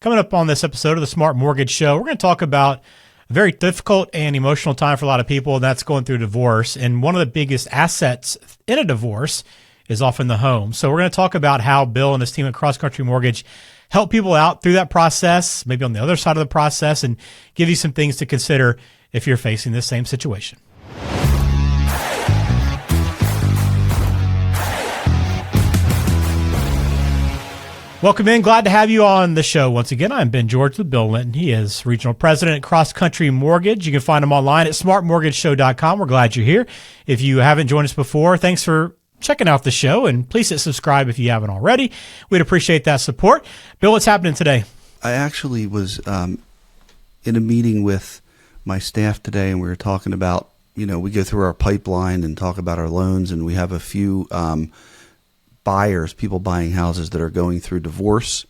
Coming up on this episode of the Smart Mortgage Show, we're going to talk about a very difficult and emotional time for a lot of people, and that's going through divorce. And one of the biggest assets in a divorce is often the home. So we're going to talk about how Bill and his team at Cross Country Mortgage help people out through that process, maybe on the other side of the process, and give you some things to consider if you're facing this same situation. Welcome in. Glad to have you on the show once again. I'm Ben George with Bill Litton. He is Regional President at Cross Country Mortgage. You can find him online at smartmortgageshow.com. We're glad you're here. If you haven't joined us before, thanks for checking out the show, and please hit subscribe if you haven't already. We'd appreciate that support. Bill, what's happening today? I actually was in a meeting with my staff today, and we were talking about, we go through our pipeline and talk about our loans, and we have a few buyers, people buying houses that are going through divorce.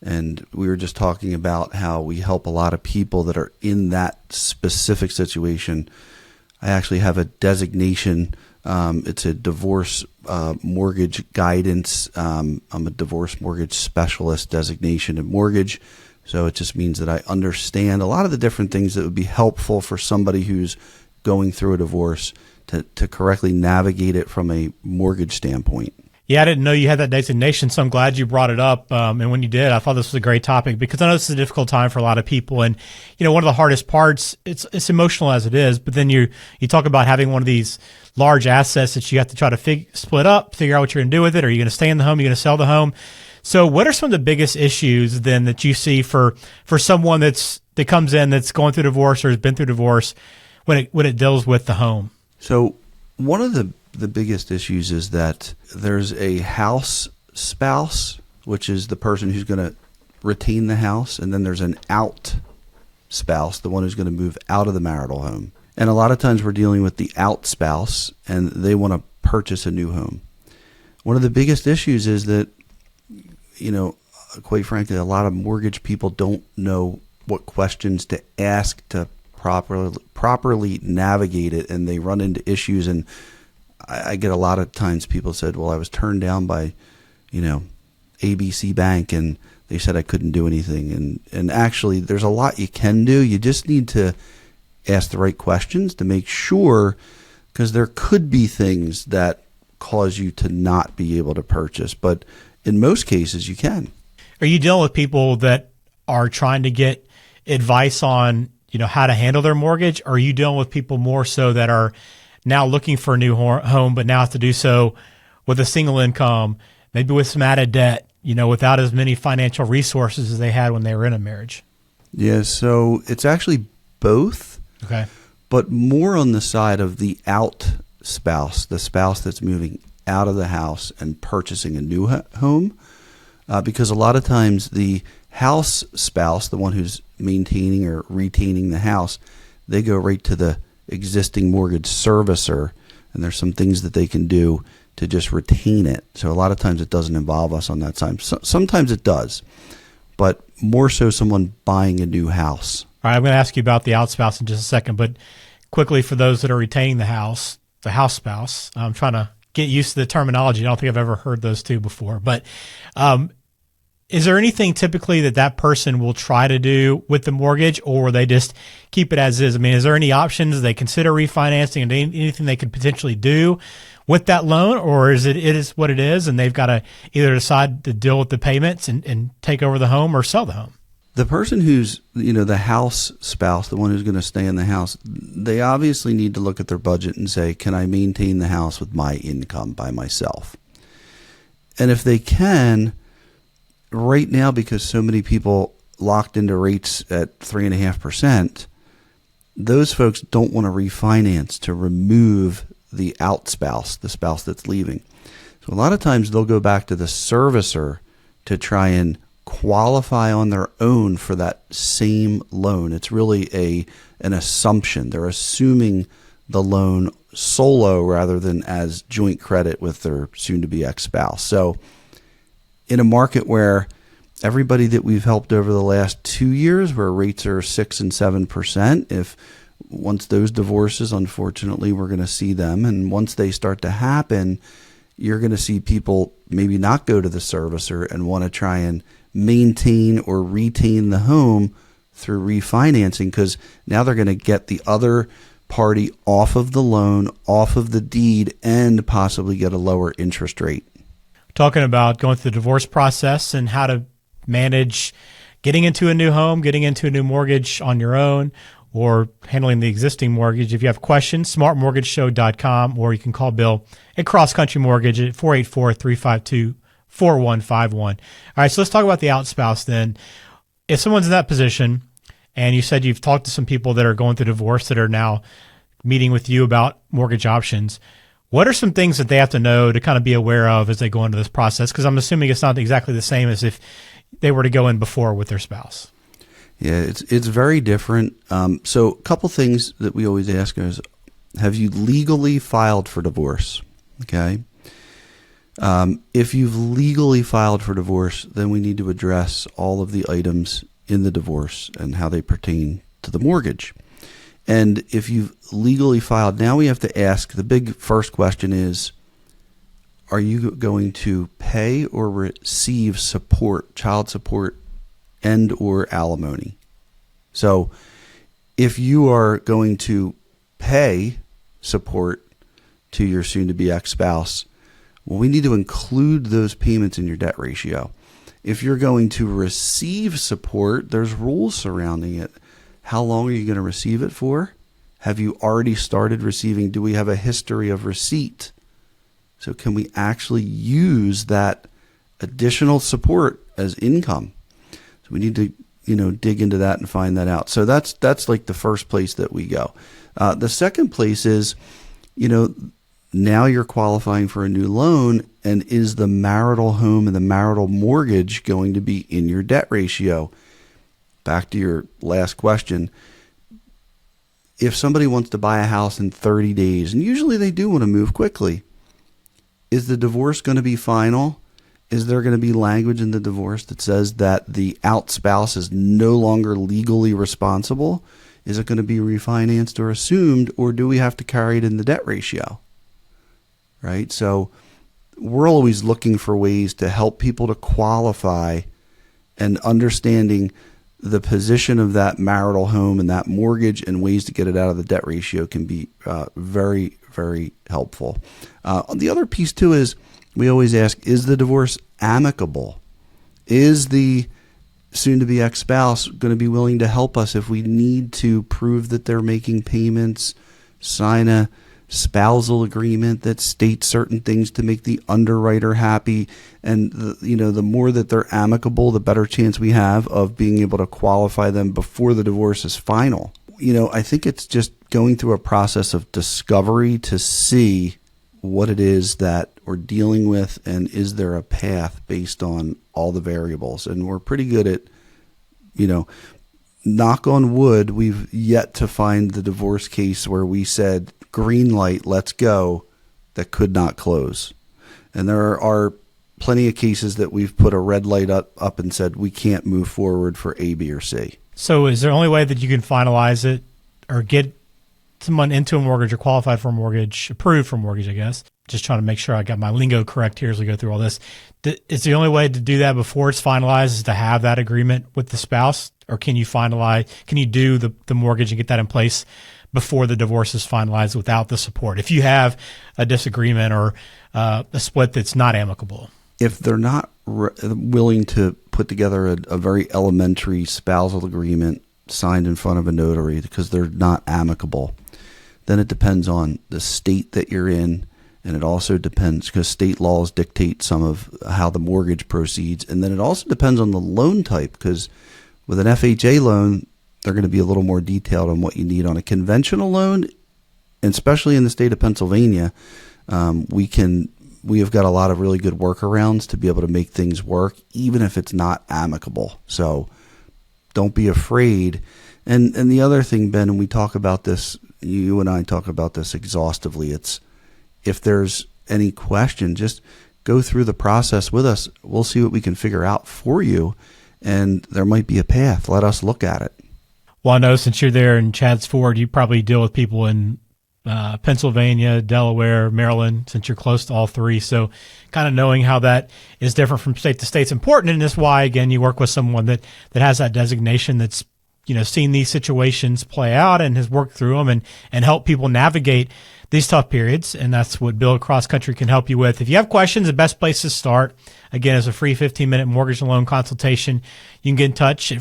And we were just talking about how we help a lot of people that are in that specific situation. I actually have a designation. It's a divorce mortgage guidance. I'm a divorce mortgage specialist designation in mortgage. So it just means that I understand a lot of the different things that would be helpful for somebody who's going through a divorce to correctly navigate it from a mortgage standpoint. Yeah, I didn't know you had that designation, so I'm glad you brought it up. And when you did, I thought this was a great topic because I know this is a difficult time for a lot of people. And, one of the hardest parts, it's emotional as it is, but then you talk about having one of these large assets that you have to try to split up, figure out what you're going to do with it. Are you going to stay in the home? Are you going to sell the home? So what are some of the biggest issues then that you see for someone that comes in that's going through divorce or has been through divorce when it deals with the home? So one of the biggest issues is that there's a house spouse, which is the person who's going to retain the house, and then there's an out spouse, the one who's going to move out of the marital home. And a lot of times we're dealing with the out spouse, and they want to purchase a new home. One of the biggest issues is that, quite frankly, a lot of mortgage people don't know what questions to ask to properly navigate it, and they run into issues. And I get a lot of times people said, well, I was turned down by, ABC Bank, and they said I couldn't do anything. And actually, there's a lot you can do. You just need to ask the right questions to make sure, because there could be things that cause you to not be able to purchase. But in most cases, you can. Are you dealing with people that are trying to get advice on, how to handle their mortgage? Or are you dealing with people more so that are now looking for a new home, but now have to do so with a single income, maybe with some added debt, without as many financial resources as they had when they were in a marriage? Yeah, so it's actually both. Okay. But more on the side of the out spouse, the spouse that's moving out of the house and purchasing a new home, because a lot of times the house spouse, the one who's maintaining or retaining the house, they go right to the existing mortgage servicer, and there's some things that they can do to just retain it. So a lot of times it doesn't involve us on that side. Sometimes it does, but more so someone buying a new house. All right, I'm going to ask you about the out spouse in just a second, but quickly for those that are retaining the house spouse, I'm trying to get used to the terminology. I don't think I've ever heard those two before, but is there anything typically that person will try to do with the mortgage, or they just keep it as is? I mean, is there any options they consider refinancing, and anything they could potentially do with that loan, or is it is what it is, and they've got to either decide to deal with the payments and take over the home or sell the home? The person who's, the house spouse, the one who's going to stay in the house, they obviously need to look at their budget and say, can I maintain the house with my income by myself? And if they can, right now, because so many people locked into rates at 3.5%, those folks don't want to refinance to remove the out spouse, the spouse that's leaving. So a lot of times they'll go back to the servicer to try and qualify on their own for that same loan. It's really an assumption. They're assuming the loan solo rather than as joint credit with their soon-to-be ex-spouse. So in a market where everybody that we've helped over the last 2 years, where rates are 6 and 7%, once those divorces, unfortunately, we're going to see them. And once they start to happen, you're going to see people maybe not go to the servicer and want to try and maintain or retain the home through refinancing, because now they're going to get the other party off of the loan, off of the deed, and possibly get a lower interest rate. Talking about going through the divorce process and how to manage getting into a new home, getting into a new mortgage on your own, or handling the existing mortgage. If you have questions, smartmortgageshow.com, or you can call Bill at Cross Country Mortgage at 484-352-4151. All right, so let's talk about the outspouse then. If someone's in that position, and you said you've talked to some people that are going through divorce that are now meeting with you about mortgage options, what are some things that they have to know to kind of be aware of as they go into this process? Because I'm assuming it's not exactly the same as if they were to go in before with their spouse. Yeah, it's very different. So a couple things that we always ask is, have you legally filed for divorce? Okay. If you've legally filed for divorce, then we need to address all of the items in the divorce and how they pertain to the mortgage. And if you've legally filed, now we have to ask, the big first question is, are you going to pay or receive support, child support, and or alimony? So if you are going to pay support to your soon-to-be ex-spouse, well, we need to include those payments in your debt ratio. If you're going to receive support, there's rules surrounding it. How long are you going to receive it for? Have you already started receiving? Do we have a history of receipt? So can we actually use that additional support as income? So we need to, dig into that and find that out. So that's like the first place that we go. The second place is, now you're qualifying for a new loan, and is the marital home and the marital mortgage going to be in your debt ratio? Back to your last question. If somebody wants to buy a house in 30 days, and usually they do want to move quickly, is the divorce going to be final? Is there going to be language in the divorce that says that the out spouse is no longer legally responsible? Is it going to be refinanced or assumed, or do we have to carry it in the debt ratio? Right? So we're always looking for ways to help people to qualify, and understanding the position of that marital home and that mortgage and ways to get it out of the debt ratio can be very, very helpful. The other piece too is, we always ask, is the divorce amicable? Is the soon-to-be ex-spouse going to be willing to help us if we need to prove that they're making payments, sign a spousal agreement that states certain things to make the underwriter happy? And the more that they're amicable, the better chance we have of being able to qualify them before the divorce is final. I think it's just going through a process of discovery to see what it is that we're dealing with, and is there a path based on all the variables. And we're pretty good at, knock on wood, we've yet to find the divorce case where we said, green light, let's go, that could not close. And there are plenty of cases that we've put a red light up and said, we can't move forward for A, B, or C. So is there only way that you can finalize it or get someone into a mortgage or qualified for a mortgage, approved for a mortgage, I guess? Just trying to make sure I got my lingo correct here as we go through all this. Is the only way to do that before it's finalized is to have that agreement with the spouse? Or can you do the mortgage and get that in place before the divorce is finalized without the support, if you have a disagreement or a split that's not amicable? If they're not willing to put together a very elementary spousal agreement signed in front of a notary because they're not amicable, then it depends on the state that you're in. And it also depends, because state laws dictate some of how the mortgage proceeds. And then it also depends on the loan type, because with an FHA loan, they're going to be a little more detailed on what you need. On a conventional loan, and especially in the state of Pennsylvania, we have got a lot of really good workarounds to be able to make things work, even if it's not amicable. So don't be afraid. And the other thing, Ben, and we talk about this, you and I talk about this exhaustively, it's, if there's any question, just go through the process with us. We'll see what we can figure out for you, and there might be a path. Let us look at it. Well, I know since you're there in Chadds Ford, you probably deal with people in Pennsylvania, Delaware, Maryland, since you're close to all three. So kind of knowing how that is different from state to state is important. And that's why, again, you work with someone that has that designation, that's, seen these situations play out and has worked through them and help people navigate these tough periods. And that's what Bill Cross Country can help you with. If you have questions, the best place to start, again, is a free 15-minute mortgage and loan consultation. You can get in touch at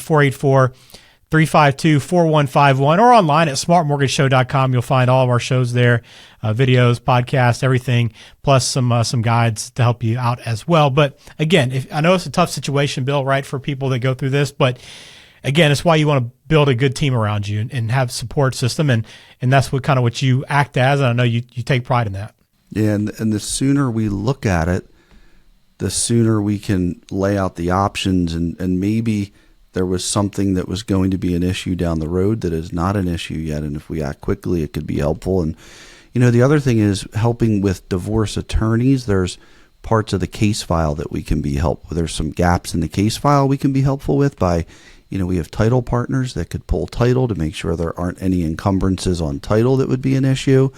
484-352-4151 or online at smartmortgageshow.com. You'll find all of our shows there, videos, podcasts, everything, plus some guides to help you out as well. But again, I know it's a tough situation, Bill, right, for people that go through this, but again, it's why you want to build a good team around you and have support system. And that's what you act as. And I know you take pride in that. Yeah. And the sooner we look at it, the sooner we can lay out the options, and maybe there was something that was going to be an issue down the road that is not an issue yet. And if we act quickly, it could be helpful. And, the other thing is helping with divorce attorneys. There's parts of the case file that we can be helpful. There's some gaps in the case file we can be helpful with by, we have title partners that could pull title to make sure there aren't any encumbrances on title that would be an issue.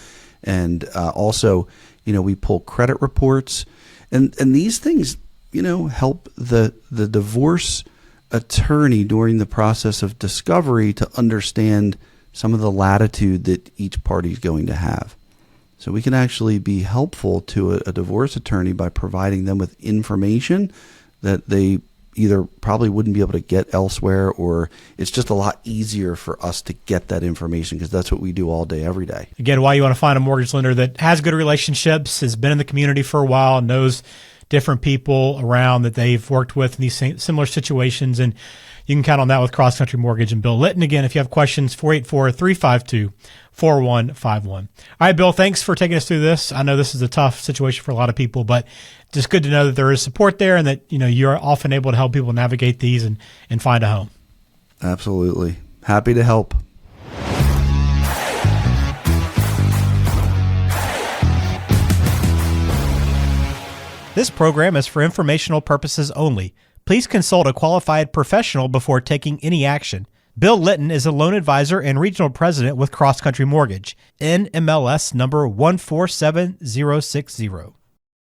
And also, we pull credit reports. And these things, help the divorce attorney during the process of discovery to understand some of the latitude that each party is going to have. So we can actually be helpful to a divorce attorney by providing them with information that they either probably wouldn't be able to get elsewhere, or it's just a lot easier for us to get that information because that's what we do all day, every day. Again, why you want to find a mortgage lender that has good relationships, has been in the community for a while, knows different people around that they've worked with in these similar situations. And you can count on that with Cross Country Mortgage and Bill Litton. Again, if you have questions, 484-352-4151. All right, Bill, thanks for taking us through this. I know this is a tough situation for a lot of people, but just good to know that there is support there and that, you're often able to help people navigate these and find a home. Absolutely. Happy to help. This program is for informational purposes only. Please consult a qualified professional before taking any action. Bill Litton is a loan advisor and regional president with Cross Country Mortgage, NMLS number 147060.